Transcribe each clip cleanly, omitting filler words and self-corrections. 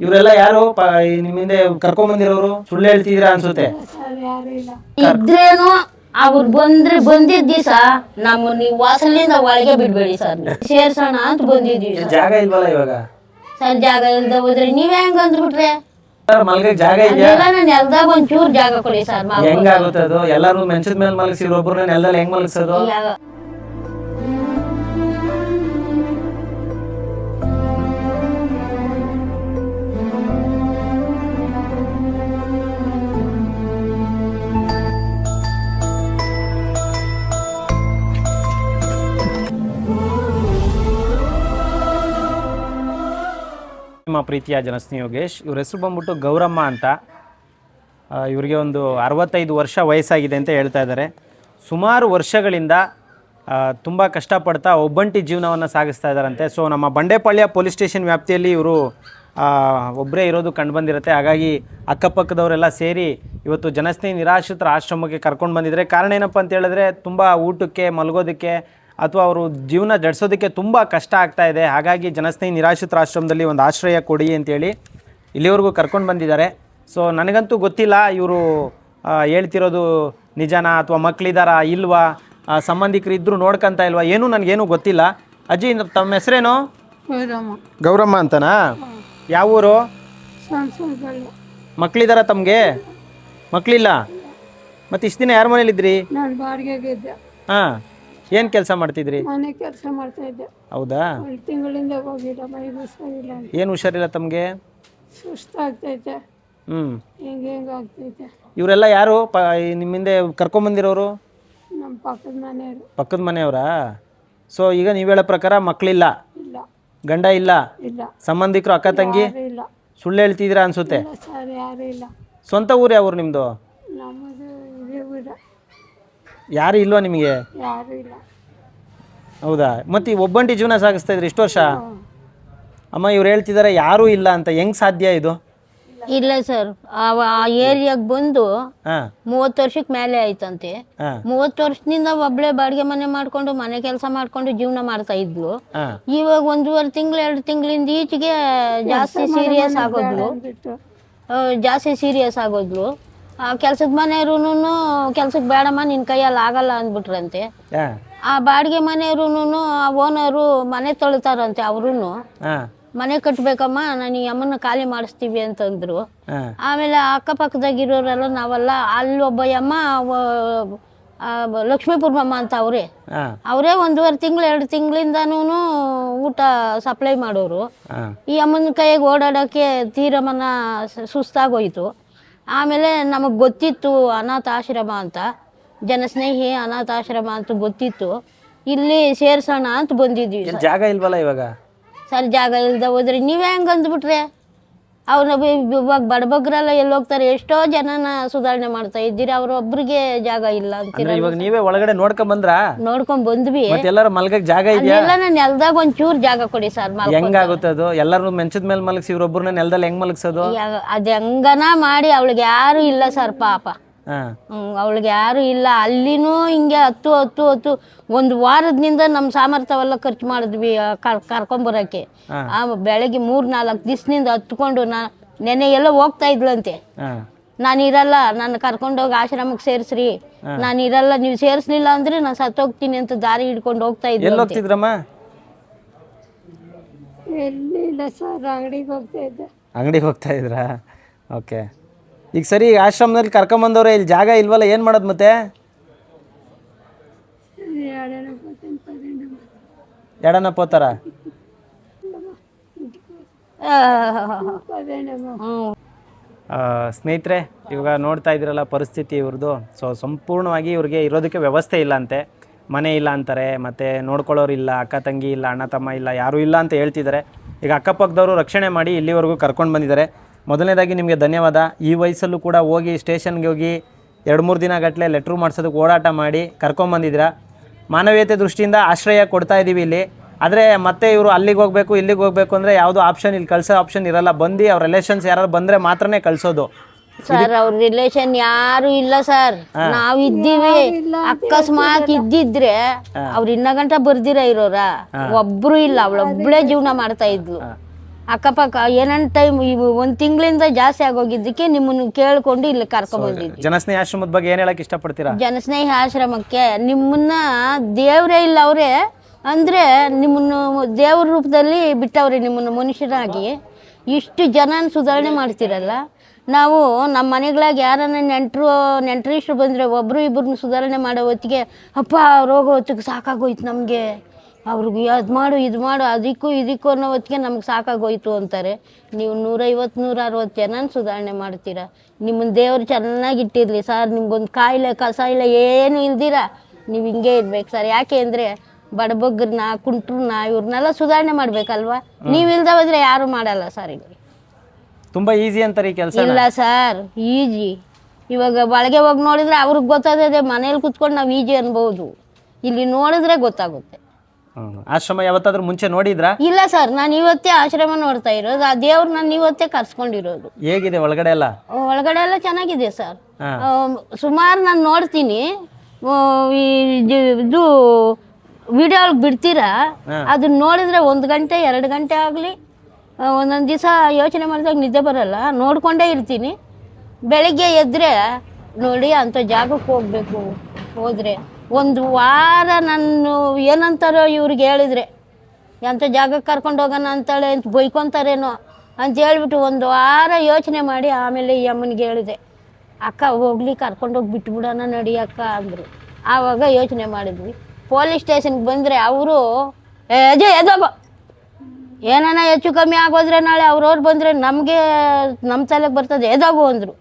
ಇವರೆಲ್ಲ ಯಾರು ನಿಮ್ಮಿಂದ ಕರ್ಕೊಂಡ್ ಬಂದಿರೋರು? ಸುಳ್ಳು ಹೇಳ್ತಿದ್ದೀರಾ ಅನ್ಸುತ್ತೆ. ಇದ್ರೇನು ಅವ್ರು ಬಂದಿದ್ದ ದಿವಸ ನಮ್ಮ ನೀವು ವಾಸಲಿಂದ ಒಳಗೆ ಬಿಡ್ಬೇಡಿ ಸರ್, ಸೇರ್ಸೋಣ ಅಂತ ಬಂದಿದ್ವಿ. ಜಾಗ ಇಲ್ವಲ್ಲ ಇವಾಗ? ಸರ್ ಜಾಗ ಇಲ್ದ ಹೋದ್ರೆ ನೀವ್ ಹೆಂಗ್ ಅಂದ್ಬಿಟ್ರೆ ಮಲ್ಗಕ್ ಜಾಗ ಇದೆಯಾ? ನೆಲ್ದಾಗ ಒಂಚೂರು ಜಾಗ ಕೊಡಿ ಸರ್. ಹೆಂಗಾಗುತ್ತೆ ಅದು? ಎಲ್ಲರೂ ಮೆನ್ಸದ ಮೇಲೆ ಮಲಗಿಸಿರೋ ಒಬ್ಬರನ್ನ ನೆಲದಲ್ಲಿ ಹೆಂಗ್ ಮಲಗಿಸೋದು? ನಿಮ್ಮ ಪ್ರೀತಿಯ ಜನಸ್ನೇಹಿ ಯೋಗೇಶ್, ಇವ್ರ ಹೆಸರು ಬಂದ್ಬಿಟ್ಟು ಗೌರಮ್ಮ ಅಂತ. ಇವರಿಗೆ ಒಂದು 65 ವರ್ಷ ವಯಸ್ಸಾಗಿದೆ ಅಂತ ಹೇಳ್ತಾ ಇದ್ದಾರೆ. ಸುಮಾರು ವರ್ಷಗಳಿಂದ ತುಂಬ ಕಷ್ಟಪಡ್ತಾ ಒಬ್ಬಂಟಿ ಜೀವನವನ್ನು ಸಾಗಿಸ್ತಾ ಇದ್ದಾರಂತೆ. ಸೊ ನಮ್ಮ ಬಂಡೆಪಾಳ್ಯ ಪೊಲೀಸ್ ಸ್ಟೇಷನ್ ವ್ಯಾಪ್ತಿಯಲ್ಲಿ ಇವರು ಒಬ್ಬರೇ ಇರೋದು ಕಂಡು ಬಂದಿರುತ್ತೆ. ಹಾಗಾಗಿ ಅಕ್ಕಪಕ್ಕದವರೆಲ್ಲ ಸೇರಿ ಇವತ್ತು ಜನಸ್ನೇಹಿ ನಿರಾಶ್ರಿತರ ಆಶ್ರಮಕ್ಕೆ ಕರ್ಕೊಂಡು ಬಂದಿದ್ದಾರೆ. ಕಾರಣ ಏನಪ್ಪ ಅಂತ ಹೇಳಿದ್ರೆ, ತುಂಬ ಊಟಕ್ಕೆ ಮಲಗೋದಕ್ಕೆ ಅಥವಾ ಅವರು ಜೀವನ ನಡೆಸೋದಕ್ಕೆ ತುಂಬ ಕಷ್ಟ ಆಗ್ತಾ ಇದೆ. ಹಾಗಾಗಿ ಜನಸ್ನೇಹಿ ನಿರಾಶ್ರಿತರ ಆಶ್ರಮದಲ್ಲಿ ಒಂದು ಆಶ್ರಯ ಕೊಡಿ ಅಂತೇಳಿ ಇಲ್ಲಿವರೆಗೂ ಕರ್ಕೊಂಡು ಬಂದಿದ್ದಾರೆ. ಸೊ ನನಗಂತೂ ಗೊತ್ತಿಲ್ಲ ಇವರು ಹೇಳ್ತಿರೋದು ನಿಜನಾ ಅಥವಾ ಮಕ್ಕಳಿದಾರಾ ಇಲ್ವಾ, ಸಂಬಂಧಿಕರು ಇದ್ದರೂ ನೋಡ್ಕೊಂತ ಇಲ್ವಾ, ಏನೂ ನನಗೇನು ಗೊತ್ತಿಲ್ಲ. ಅಜ್ಜಿ ತಮ್ಮ ಹೆಸರೇನು? ಗೌರಮ್ಮ ಅಂತನಾ? ಯಾವ ಊರು? ಮಕ್ಕಳಿದಾರ ತಮಗೆ? ಮಕ್ಕಳಿಲ್ಲ? ಮತ್ತು ಇಷ್ಟು ದಿನ ಯಾರ ಮನೇಲಿದ್ರಿ? ಹಾಂ, ಏನು ಕೆಲಸ ಮಾಡ್ತಿದ್ರಿ? ಮನೆ ಕೆಲಸ ಮಾಡ್ತಾ ಇದ್ದೆ. ಹೌದಾ? ತಿಂಗಳಿಂದ ಹೋಗಿಲ್ಲ, ಮೈಗೆ ಹುಷಾರಿಲ್ಲ. ಏನು ಹುಷಾರಿಲ್ಲ ತಮಗೆ? ಸುಸ್ತಾಗ್ತೈತೆ. ಹೆಂಗೆ ಆಗ್ತೈತೆ. ಇವರೆಲ್ಲ ಯಾರು ನಿಮ್ಮಿಂದ ಕರ್ಕೊಂಬಂದಿರೋರು? ನಮ್ಮ ಪಕ್ಕದ ಮನೆಯವರು. ಪಕ್ಕದ ಮನೆಯವರಾ? ಸೊ ಈಗ ನೀವು ಹೇಳೋ ಪ್ರಕಾರ ಮಕ್ಕಳಿಲ್ಲ, ಇಲ್ಲ, ಗಂಡ ಇಲ್ಲ, ಇಲ್ಲ, ಸಂಬಂಧಿಕರು ಅಕ್ಕ ತಂಗಿ ಇಲ್ಲ. ಸುಳ್ಳು ಹೇಳ್ತಿದ್ದೀರಾ ಅನ್ಸುತ್ತೆ. ಸರ್ ಯಾರು ಇಲ್ಲ. ಸ್ವಂತ ಊರು ಯಾವ ಊರು ನಿಮ್ಮದು? ನಮ್ಮದು ಇದೇ ಊರ. ಯಾರು ಇಲ್ವಾ ನಿಮಗೆ? ಯಾರು ಇಲ್ಲ. ಹೌದಾ? ಮತ್ತು ಈ ಒಬ್ಬಂಟಿ ಜೀವನ ಸಾಗಿಸ್ತಾ ಇದ್ರಿ ಇಷ್ಟು ವರ್ಷ? ಅಮ್ಮ ಇವ್ರು ಹೇಳ್ತಿದ್ದಾರೆ ಯಾರೂ ಇಲ್ಲ ಅಂತ, ಹೆಂಗೆ ಸಾಧ್ಯ ಇದು? ಇಲ್ಲ ಸರ್, ಆ ಏರಿಯಾಗೆ ಬಂದು 30 ವರ್ಷಕ್ಕೆ ಮೇಲೆ ಆಯ್ತಂತೆ. 30 ವರ್ಷದಿಂದ ಒಬ್ಳೆ ಬಾಡಿಗೆ ಮನೆ ಮಾಡ್ಕೊಂಡು ಮನೆ ಕೆಲಸ ಮಾಡ್ಕೊಂಡು ಜೀವನ ಮಾಡ್ತಾ ಇದ್ಲು. ಇವಾಗ 1.5 ತಿಂಗಳು 2 ತಿಂಗಳಿಂದ ಈಚೆಗೆ ಜಾಸ್ತಿ ಸೀರಿಯಸ್ ಆಗೋದ್ಲು. ಕೆಲ್ಸದ ಮನೆಯವ್ರು ಕೆಲ್ಸಕ್ಕೆ ಬೇಡಮ್ಮ ನಿನ್ ಕೈಯಲ್ಲಿ ಆಗಲ್ಲ ಅಂದ್ಬಿಟ್ರಂತೆ. ಆ ಬಾಡಿಗೆ ಮನೆಯವ್ರು ಓನರು ಮನೆ ತೊಳಿತಾರಂತೆ. ಅವ್ರು ಮನೆ ಕಟ್ಬೇಕಮ್ಮ, ನಾನು ಈ ಅಮ್ಮನ ಖಾಲಿ ಮಾಡಿಸ್ತೀವಿ ಅಂತಂದ್ರು. ಆಮೇಲೆ ಅಕ್ಕಪಕ್ಕದಾಗಿರೋರೆಲ್ಲ ನಾವೆಲ್ಲ ಅಲ್ಲಿ ಒಬ್ಬ ಅಮ್ಮ ಲಕ್ಷ್ಮೀಪುರಮ್ಮ ಅಂತ ಅವರೇ 1.5 ತಿಂಗಳು 2 ತಿಂಗಳಿಂದನೂ ಊಟ ಸಪ್ಲೈ ಮಾಡೋರು. ಈ ಅಮ್ಮನ ಕೈಗೆ ಓಡಾಡೋಕ್ಕೆ ತೀರಮನ ಸುಸ್ತಾಗೋಯ್ತು. ಆಮೇಲೆ ನಮಗೆ ಗೊತ್ತಿತ್ತು ಅನಾಥಾಶ್ರಮ ಅಂತ, ಜನಸ್ನೇಹಿ ಅನಾಥಾಶ್ರಮ ಅಂತ ಗೊತ್ತಿತ್ತು. ಇಲ್ಲಿ ಸೇರ್ಸೋಣ ಅಂತ ಬಂದಿದ್ವಿ. ಜಾಗ ಇಲ್ವಲ್ಲ ಇವಾಗ? ಸರ್ ಜಾಗ ಇಲ್ದ ಹೋದ್ರೆ ನೀವೇ ಹೆಂಗ್ ಅಂದ್ಬಿಟ್ರೆ ಅವ್ರನ್ನ ಇವಾಗ ಬಡಬಗ್ರೆಲ್ಲ ಎಲ್ಲಿ ಹೋಗ್ತಾರೆ? ಎಷ್ಟೋ ಜನನ ಸುಧಾರಣೆ ಮಾಡ್ತಾ ಇದ್ದೀರಿ, ಅವ್ರೊಬ್ರಿಗೆ ಜಾಗ ಇಲ್ಲ ಅಂತೀರ. ಇವಾಗ ನೀವೇ ಒಳಗಡೆ ನೋಡ್ಕೊಂಡ್ ಬಂದ್ವಿ. ಎಲ್ಲರೂ ಮಲ್ಗಕ್ ಜಾಗ ಇದೆಯಾ? ನೆಲದಾಗ ಒಂಚೂರು ಜಾಗ ಕೊಡಿ ಸರ್. ಹೆಂಗಾಗುತ್ತೆ ಅದು? ಎಲ್ಲರೂ ಮೆಂಚದ ಮೇಲೆ ಮಲಗಿಸಿ ಇವ್ರೊಬ್ಬರನ್ನ ನೆಲದಲ್ಲಿ ಹೆಂಗ್ ಮಲಗಿಸೋದು? ಅದ್ ಹೆಂಗನ ಮಾಡಿ, ಅವಳಿಗೆ ಯಾರು ಇಲ್ಲ ಸರ್ ಪಾಪ. ಅವಳಿಗೆ ಯಾರು ಇಲ್ಲ. ಅಲ್ಲಿನೂ ಹಿಂಗೆ ಹತ್ತು 1 ವಾರದಿಂದ ನಮ್ಮ ಸಾಮರ್ಥ್ಯವೆಲ್ಲ ಖರ್ಚು ಮಾಡಿದ್ವಿ ಕರ್ಕೊಂಬರಕ್ಕೆ. ಬೆಳಗ್ಗೆ 3-4 ದಿವಸದಿಂದ ಹತ್ಕೊಂಡು ನೆನೆ ಎಲ್ಲ ಹೋಗ್ತಾ ಇದ್ಲಂತೆ. ನಾನು ಇರಲ್ಲ, ನನ್ನ ಕರ್ಕೊಂಡೋಗಿ ಆಶ್ರಮಕ್ಕೆ ಸೇರಿಸ್ರಿ, ನಾನು ಇರಲ್ಲ, ನೀವು ಸೇರಿಸ್ಲಿಲ್ಲ ಅಂದ್ರೆ ನಾನು ಸತ್ತೋಗ್ತೀನಿ ಅಂತ ದಾರಿ ಹಿಡ್ಕೊಂಡು ಹೋಗ್ತಾ ಇದ್ದೆ. ಎಲ್ಲಿಲ್ಲ ಸರ್, ಅಂಗಡಿಗೆ ಹೋಗ್ತಾ ಇದ್ರಾ? ಓಕೆ. ಈಗ ಸರಿ, ಆಶ್ರಮದಲ್ಲಿ ಕರ್ಕೊಂಬಂದವ್ರೆ, ಇಲ್ಲಿ ಜಾಗ ಇಲ್ವಲ್ಲ, ಏನು ಮಾಡೋದು ಮತ್ತೆ? ಎಡನ ಪೋತಾರ? ಸ್ನೇಹಿತರೆ, ಇವಾಗ ನೋಡ್ತಾ ಇದ್ದೀರಲ್ಲ ಪರಿಸ್ಥಿತಿ ಇವ್ರದ್ದು. ಸೊ ಸಂಪೂರ್ಣವಾಗಿ ಇವ್ರಿಗೆ ಇರೋದಕ್ಕೆ ವ್ಯವಸ್ಥೆ ಇಲ್ಲ ಅಂತೆ. ಮನೆ ಇಲ್ಲ ಅಂತಾರೆ, ಮತ್ತು ನೋಡ್ಕೊಳ್ಳೋರು ಇಲ್ಲ, ಅಕ್ಕ ತಂಗಿ ಇಲ್ಲ, ಅಣ್ಣ ತಮ್ಮ ಇಲ್ಲ, ಯಾರೂ ಇಲ್ಲ ಅಂತ ಹೇಳ್ತಿದ್ದಾರೆ. ಈಗ ಅಕ್ಕಪಕ್ಕದವರು ರಕ್ಷಣೆ ಮಾಡಿ ಇಲ್ಲಿವರೆಗೂ ಕರ್ಕೊಂಡು ಬಂದಿದ್ದಾರೆ. ಮೊದಲನೇದಾಗಿ ನಿಮಗೆ ಧನ್ಯವಾದ. ಈ ವಯಸ್ಸಲ್ಲೂ ಕೂಡ ಹೋಗಿ ಸ್ಟೇಷನ್ಗೆ ಹೋಗಿ 2-3 ದಿನ ಗಟ್ಟಲೆ ಲೆಟ್ರು ಮಾಡಿಸೋದಕ್ಕೆ ಓಡಾಟ ಮಾಡಿ ಕರ್ಕೊಂಬಂದಿದ್ದೀರಾ. ಮಾನವೀಯತೆ ದೃಷ್ಟಿಯಿಂದ ಆಶ್ರಯ ಕೊಡ್ತಾ ಇದ್ದೀವಿ ಇಲ್ಲಿ. ಆದರೆ ಮತ್ತೆ ಇವರು ಅಲ್ಲಿಗೆ ಹೋಗಬೇಕು ಇಲ್ಲಿಗೆ ಹೋಗಬೇಕು ಅಂದರೆ ಯಾವುದೋ ಆಪ್ಷನ್ ಇಲ್ಲಿ ಕಳಿಸೋ ಆಪ್ಷನ್ ಇರಲ್ಲ. ಬಂದು ಅವ್ರ ರಿಲೇಷನ್ಸ್ ಯಾರು ಬಂದರೆ ಮಾತ್ರನೇ ಕಳಿಸೋದು. ಸರ್ ಅವ್ರ ರಿಲೇಷನ್ ಯಾರು ಇಲ್ಲ ಸರ್, ನಾವ್ ಇದ್ದೀವಿ. ಅಕಸ್ಮಾತ್ ಇದ್ದಿದ್ರೆ ಅವ್ರ ಇನ್ನ ಗಂಟ ಬರ್ದಿರ ಇರೋರ? ಒಬ್ರು ಇಲ್ಲ, ಅವಳೊಬ್ಳೆ ಜೀವನ ಮಾಡ್ತಾ ಇದ್ಲು. ಅಕ್ಕಪಕ್ಕ ಏನೇನು ಟೈಮ್ ಇವು 1 ತಿಂಗಳಿಂದ ಜಾಸ್ತಿ ಆಗೋಗಿದ್ದಕ್ಕೆ ನಿಮ್ಮನ್ನು ಕೇಳ್ಕೊಂಡು ಇಲ್ಲಿ ಕರ್ಕೊಂಡ್ಬಂದಿದ್ವಿ. ಜನಸ್ನೇಹಿ ಆಶ್ರಮದ ಬಗ್ಗೆ ಏನು ಹೇಳಕ್ಕೆ ಇಷ್ಟಪಡ್ತೀರಾ? ಜನಸ್ನೇಹಿ ಆಶ್ರಮಕ್ಕೆ ನಿಮ್ಮನ್ನ ದೇವರೇ ಇಲ್ಲ ಅವರೇ ಅಂದರೆ ನಿಮ್ಮನ್ನು ದೇವ್ರ ರೂಪದಲ್ಲಿ ಬಿಟ್ಟವ್ರೆ, ನಿಮ್ಮನ್ನು ಮನುಷ್ಯರಾಗಿ ಇಷ್ಟು ಜನನ ಸುಧಾರಣೆ ಮಾಡ್ತೀರಲ್ಲ. ನಾವು ನಮ್ಮ ಮನೆಗಳಾಗ ಯಾರನ್ನ ನೆಂಟರಿಷ್ಟ್ರು ಬಂದರೆ ಒಬ್ಬರು ಇಬ್ಬರನ್ನ ಸುಧಾರಣೆ ಮಾಡೋ ಹೊತ್ತಿಗೆ ಅಪ್ಪ ರೋಗ ಹೊತ್ತಿಗೆ ಸಾಕಾಗೋಯ್ತು ನಮಗೆ, ಅವ್ರಿಗೆ ಅದು ಮಾಡು ಇದು ಮಾಡು ಅದಕ್ಕೂ ಇದಕ್ಕೂ ಅನ್ನೋ ಹೊತ್ತಿಗೆ ನಮ್ಗೆ ಸಾಕಾಗೋಯ್ತು ಅಂತಾರೆ. ನೀವು 150-160 ಜನನ ಸುಧಾರಣೆ ಮಾಡ್ತೀರಾ. ನಿಮ್ಮನ್ನ ದೇವ್ರು ಚೆನ್ನಾಗಿಟ್ಟಿರಲಿ ಸರ್. ನಿಮ್ಗೊಂದು ಕಾಯಿಲೆ ಕಸಾಯಿಲೆ ಏನು ಇಲ್ದಿರ ನೀವು ಹಿಂಗೆ ಇರ್ಬೇಕು ಸರ್. ಯಾಕೆ ಅಂದರೆ ಬಡಬಗ್ರನ್ನ ಕುಂಟ್ರನ್ನ ಇವ್ರನ್ನೆಲ್ಲ ಸುಧಾರಣೆ ಮಾಡ್ಬೇಕಲ್ವಾ. ನೀವು ಇಲ್ದ ಹೋದ್ರೆ ಯಾರು ಮಾಡಲ್ಲ ಸರ್. ಇಲ್ಲಿ ತುಂಬಾ ಈಸಿ ಅಂತಾರೆ ಈ ಕೆಲಸ? ಇಲ್ಲ ಸರ್, ಈಜಿ. ಇವಾಗ ಒಳಗೆ ಹೋಗಿ ನೋಡಿದ್ರೆ ಅವ್ರಿಗೆ ಗೊತ್ತಾಗದೆ. ಮನೇಲಿ ಕುತ್ಕೊಂಡು ನಾವು ಈಜಿ ಅನ್ಬೋದು, ಇಲ್ಲಿ ನೋಡಿದ್ರೆ ಗೊತ್ತಾಗುತ್ತೆ. ಆಶ್ರಮ ಯಾವತ್ತಾದ್ರೂ ಮುಂಚೆ ನೋಡಿದ್ರಾ? ಇಲ್ಲ ಸರ್, ನಾನು ಇವತ್ತೇ ಆಶ್ರಮ ನೋಡ್ತಾ ಇರೋದು. ಆ ದೇವ್ರು ನಾನು ಇವತ್ತೇ ಕರ್ಸ್ಕೊಂಡಿರೋದು. ಹೇಗಿದೆ ಒಳಗಡೆ ಎಲ್ಲ? ಒಳಗಡೆ ಎಲ್ಲ ಚೆನ್ನಾಗಿದೆ ಸರ್. ಸುಮಾರು ನಾನು ನೋಡ್ತೀನಿ. ಇದು ವಿಡಿಯೋ ಒಳಗೆ ಬಿಡ್ತೀರಾ, ಅದನ್ನ ನೋಡಿದ್ರೆ 1 ಗಂಟೆ 2 ಗಂಟೆ ಆಗಲಿ ಒಂದೊಂದು ದಿವಸ ಯೋಚನೆ ಮಾಡಿದಾಗ ನಿದ್ದೆ ಬರಲ್ಲ, ನೋಡ್ಕೊಂಡೇ ಇರ್ತೀನಿ. ಬೆಳಗ್ಗೆ ಎದ್ದರೆ ನೋಡಿ ಅಂಥ ಜಾಗಕ್ಕೆ ಹೋಗಬೇಕು. ಹೋದರೆ 1 ವಾರ ನಾನು ಏನಂತಾರೋ ಇವ್ರಿಗೆ ಹೇಳಿದ್ರೆ ಎಂಥ ಜಾಗಕ್ಕೆ ಕರ್ಕೊಂಡು ಹೋಗೋಣ ಅಂತಾಳೆ ಅಂತ ಬೈಕೊತಾರೇನೋ ಅಂತ ಹೇಳ್ಬಿಟ್ಟು 1 ವಾರ ಯೋಚನೆ ಮಾಡಿ ಆಮೇಲೆ ಈ ಅಮ್ಮನಿಗೆ ಹೇಳಿದೆ, ಅಕ್ಕ ಹೋಗ್ಲಿ ಕರ್ಕೊಂಡೋಗಿ ಬಿಟ್ಬಿಡೋಣ ನಡಿ ಅಕ್ಕ ಅಂದರು. ಆವಾಗ ಯೋಚನೆ ಮಾಡಿದ್ವಿ. ಪೊಲೀಸ್ ಸ್ಟೇಷನ್ಗೆ ಬಂದರೆ ಅವರು ಎದೋಗೋ ಏನಾನ ಹೆಚ್ಚು ಕಮ್ಮಿ ಆಗೋದ್ರೆ ನಾಳೆ ಅವ್ರವ್ರು ಬಂದರೆ ನಮ್ಮ ತಲೆಗೆ ಬರ್ತದೆ, ಎದೋಗು ಅಂದರು.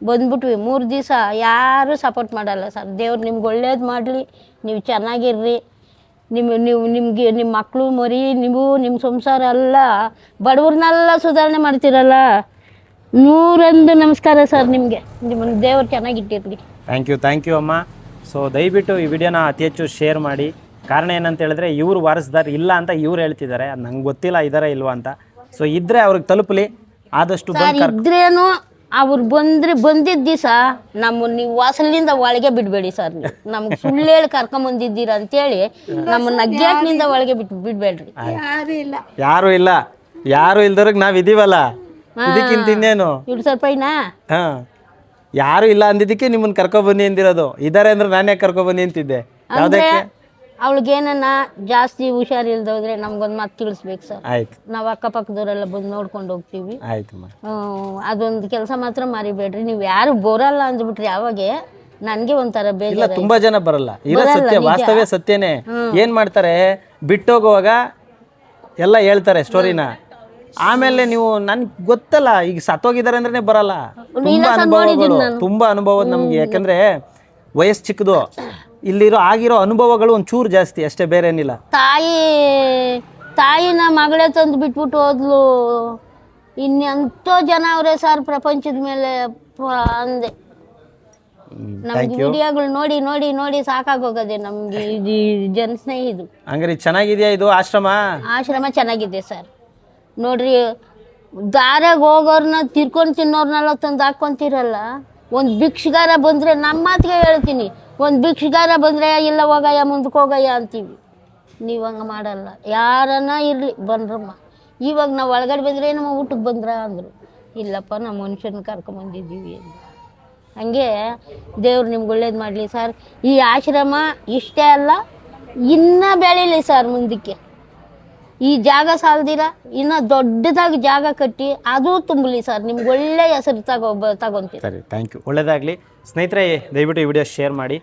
ಬಂದ್ಬಿಟ್ವಿ. 3 ದಿವಸ ಯಾರೂ ಸಪೋರ್ಟ್ ಮಾಡಲ್ಲ ಸರ್. ದೇವ್ರು ನಿಮ್ಗೆ ಒಳ್ಳೇದು ಮಾಡಲಿ, ನೀವು ಚೆನ್ನಾಗಿರ್ರಿ. ನಿಮಗೆ ನಿಮ್ಮ ಮಕ್ಕಳು ಮರಿ ನೀವು ನಿಮ್ಮ ಸಂಸಾರ ಎಲ್ಲ ಬಡವ್ರನ್ನೆಲ್ಲ ಸುಧಾರಣೆ ಮಾಡ್ತೀರಲ್ಲ. 101 ನಮಸ್ಕಾರ ಸರ್ ನಿಮಗೆ. ನಿಮ್ಮನ್ನು ದೇವ್ರು ಚೆನ್ನಾಗಿಟ್ಟಿರಲಿ. ಥ್ಯಾಂಕ್ ಯು ಅಮ್ಮ. ಸೊ ದಯವಿಟ್ಟು ಈ ವಿಡಿಯೋನ ಅತಿ ಹೆಚ್ಚು ಶೇರ್ ಮಾಡಿ. ಕಾರಣ ಏನಂತ ಹೇಳಿದ್ರೆ ಇವರು ವಾರಸ್ದಾರ್ ಇಲ್ಲ ಅಂತ ಇವ್ರು ಹೇಳ್ತಿದ್ದಾರೆ. ಅದು ನಂಗೆ ಗೊತ್ತಿಲ್ಲ ಇದಾರೆ ಇಲ್ವಾ ಅಂತ. ಸೊ ಇದ್ರೆ ಅವ್ರಿಗೆ ತಲುಪಲಿ ಆದಷ್ಟು. ಇದ್ರೇನು ಅವ್ರು ಬಂದಿದ್ದ ದಿವಸ ನೀವು ವಾಸಲಿಂದ ಒಳಗೆ ಬಿಡಬೇಡಿ ಸರ್. ನೀವು ನಮ್ಗೆ ಸುಳ್ಳು ಹೇಳಿ ಕರ್ಕೊಂಬಂದಿದ್ದೀರ ಅಂತೇಳಿ ನಮ್ಮನ್ನ ಗೇಟ್ನಿಂದ ಒಳಗೆ ಬಿಡಬೇಡ್ರಿ. ಯಾರು ಇಲ್ಲ, ಯಾರು ಇಲ್ದವ್ರಿಗೆ ನಾವು ಇದೀವಲ್ಲ, ಇದಕ್ಕಿಂತ ಇನ್ನೇನು ಇಡು ಸ್ವಲ್ಪ ಯಾರು ಇಲ್ಲ ಅಂದಿದ್ದಕ್ಕೆ ನಿಮ್ಮನ್ನ ಕರ್ಕೊಬನ್ನಿ ಅಂದಿರೋದು. ಇದಾರೆ ಅಂದ್ರೆ ನಾನೇ ಕರ್ಕೊಬನ್ನಿ ಅಂತಿದ್ದೆ. ಯಾವುದಕ್ಕೆ ಅವಳಿಗೇನ ಜಾಸ್ತಿ ಹುಷಾರಿಲ್ದೋದ್ರೆ ನಮ್ಗೊಂದು ಮಾತು ತಿಳಿಸ್ಬೇಕು ಸರ್. ಆಯ್ತು, ನಾವು ಅಕ್ಕಪಕ್ಕದವರೆಲ್ಲ ಬಂದು ನೋಡ್ಕೊಂಡು ಹೋಗ್ತೀವಿ. ಆಯ್ತು. ಅದೊಂದು ಕೆಲಸ ಮಾತ್ರ ಮರಿಬೇಡ್ರಿ. ನೀವು ಯಾರು ಬರಲ್ಲ ಅಂದ್ಬಿಟ್ರಿ ಅವಾಗ ನನಗೆ ಒಂಥರ ಬೇಜಾರು. ತುಂಬಾ ಜನ ಬರಲ್ಲ, ಇರೋ ಸತ್ಯ, ವಾಸ್ತವ್ಯ ಸತ್ಯನೇ. ಏನ್ ಮಾಡ್ತಾರೆ, ಬಿಟ್ಟೋಗುವಾಗ ಎಲ್ಲ ಹೇಳ್ತಾರೆ ಸ್ಟೋರಿನ. ಆಮೇಲೆ ನೀವು ನನ್ಗೆ ಗೊತ್ತಲ್ಲ, ಈಗ ಸತ್ತೋಗಿದ್ದಾರೆ ಅಂದ್ರೆ ಬರಲ್ಲ. ತುಂಬಾ ಅನುಭವ ನಮ್ಗೆ. ಯಾಕಂದ್ರೆ ವಯಸ್ಸು ಚಿಕ್ಕದು, ಇಲ್ಲಿರೋ ಆಗಿರೋ ಅನುಭವಗಳು ಒಂಚೂರು ಜಾಸ್ತಿ ಅಷ್ಟೇ, ಬೇರೆ ಏನಿಲ್ಲ. ತಾಯಿನ ಮಗಳೇ ತಂದು ಬಿಟ್ಬಿಟ್ಟು ಹೋದ್ಲು. ಇನ್ನೆಂತೋ ಜನ ಅವರೇ ಸರ್ ಪ್ರಪಂಚದ ಮೇಲೆ ಅಂದೆ. ನಮ್ಗೆ ವಿಡಿಯೋಗಳು ನೋಡಿ ನೋಡಿ ನೋಡಿ ಸಾಕಾಗೋಗದೆ ನಮ್ಗೆ. ಇದು ಜನಸ್ನೇಹಿದು. ಹಂಗಾರೆ ಚೆನ್ನಾಗಿದೆಯಾ ಇದು ಆಶ್ರಮ? ಆಶ್ರಮ ಚೆನ್ನಾಗಿದೆ ಸರ್. ನೋಡ್ರಿ, ದಾರಾಗ ಹೋಗೋರ್ನ ತಿರ್ಕೊಂಡು ತಿನ್ನೋರ್ನೆಲ್ಲ ತಂದು ಹಾಕ್ಕೊಂತೀರಲ್ಲ. ಒಂದು ಭಿಕ್ಷಗಾರ ಬಂದರೆ ನಮ್ಮ ಮಾತಿಗೆ ಹೇಳ್ತೀನಿ, ಒಂದು ಭಿಕ್ಷಗಾರ ಬಂದರೆ ಇಲ್ಲ ಹೋಗಯ್ಯ ಮುಂದಕ್ಕೆ ಹೋಗಯ್ಯ ಅಂತೀವಿ. ನೀವು ಹಂಗೆ ಮಾಡಲ್ಲ. ಯಾರನ್ನ ಇರಲಿ ಬನ್ರಮ್ಮ. ಇವಾಗ ನಾವು ಒಳಗಡೆ ಬಂದರೆ ನಮ್ಮ ಊಟಕ್ಕೆ ಬಂದ್ರ ಅಂದರು. ಇಲ್ಲಪ್ಪ ನಮ್ಮ ಮನುಷ್ಯನ ಕರ್ಕೊಂಬಂದಿದ್ದೀವಿ ಅಂತ. ಹಂಗೆ ದೇವ್ರು ನಿಮ್ಗೆ ಒಳ್ಳೇದು ಮಾಡಲಿ ಸರ್. ಈ ಆಶ್ರಮ ಇಷ್ಟೇ ಅಲ್ಲ, ಇನ್ನೂ ಬೆಳೀಲಿ ಸರ್ ಮುಂದಕ್ಕೆ. ಈ ಜಾಗ ಸಾಲ್ದಿರ ಇನ್ನೂ ದೊಡ್ಡದಾಗಿ ಜಾಗ ಕಟ್ಟಿ ಅದು ತುಂಬಲಿ ಸರ್. ನಿಮ್ಗೆ ಒಳ್ಳೆ ಹೆಸರು ತಗೊಂತೀವಿ. ಸರಿ, ಥ್ಯಾಂಕ್ ಯು. ಒಳ್ಳೆಯದಾಗಲಿ ಸ್ನೇಹಿತರೆ. ದಯವಿಟ್ಟು ಈ ವಿಡಿಯೋ ಶೇರ್ ಮಾಡಿ.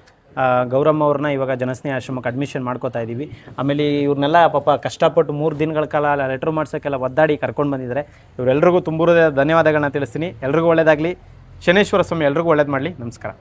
ಗೌರಮ್ಮ ಅವ್ರನ್ನ ಇವಾಗ ಜನಸ್ನೇಹಿ ಆಶ್ರಮಕ್ಕೆ ಅಡ್ಮಿಷನ್ ಮಾಡ್ಕೋತಾ ಇದ್ದೀವಿ. ಆಮೇಲೆ ಇವ್ರನ್ನೆಲ್ಲ ಪಾಪ ಕಷ್ಟಪಟ್ಟು 3 ದಿನಗಳ ಕಾಲ ಲೆಟ್ರ್ ಮಾಡ್ಸೋಕ್ಕೆಲ್ಲ ಒದ್ದಾಡಿ ಕರ್ಕೊಂಡು ಬಂದಿದ್ದಾರೆ. ಇವರೆಲ್ಲರಿಗೂ ತುಂಬ ಧನ್ಯವಾದಗಳನ್ನ ತಿಳಿಸ್ತೀನಿ. ಎಲ್ರಿಗೂ ಒಳ್ಳೆಯದಾಗಲಿ. ಶನೇಶ್ವರ ಸ್ವಾಮಿ ಎಲ್ರಿಗೂ ಒಳ್ಳೇದು ಮಾಡಲಿ. ನಮಸ್ಕಾರ.